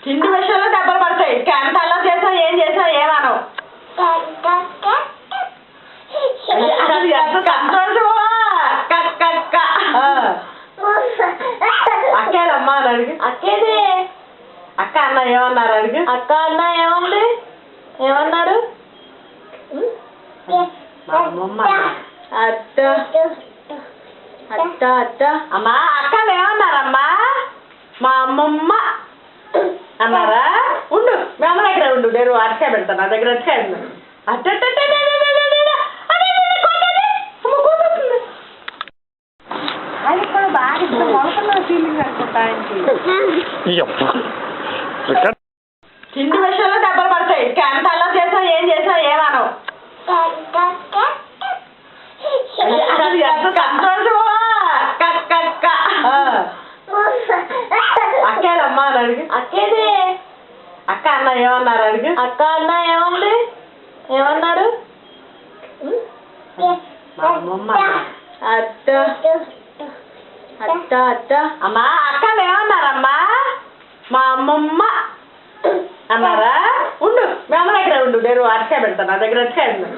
తిండి విషయంలో దెబ్బలు పడతాయి. ఎంత అలా చేసా ఏం చేసా ఏమనవు. అక్కేదమ్మా అని అడిగి. అక్కేది అక్క అన్న ఏమన్నారు అడిగి. అక్క అన్న ఏముంది ఏమన్నారు. అత్త అత్త అత్త అమ్మా అక్కలు ఏమన్నారమ్మా. మా అమ్మమ్మ అన్నారా. ఉండు మీ అమ్మ దగ్గర ఉండు, నేను అరకాయ పెడతాను. నా దగ్గర అరకాయ ఉంది. అది కూడా బాగా ఇష్టం మొలకల్లో ఫీలింగ్ అనుకుంటా ఆయనకి. తిండి విషయంలో దెబ్బలు పడతాయి. ఎంత అలా చేసా ఏం చేసా ఏమనవు. అక్కేదమ్మా అని అడిగి. అక్కేది అక్క అన్న ఏమన్నారు అడిగి. అక్క అన్న ఏముంది ఏమన్నారు. అత్త అత్త అత్త అమ్మా అక్కలు ఏమన్నారమ్మా. మా అమ్మమ్మ అన్నారా. ఉండు మీ అమ్మ దగ్గర ఉండు, నేను అరకాయ పెడతాను. నా దగ్గర అరకాయ ఉంది.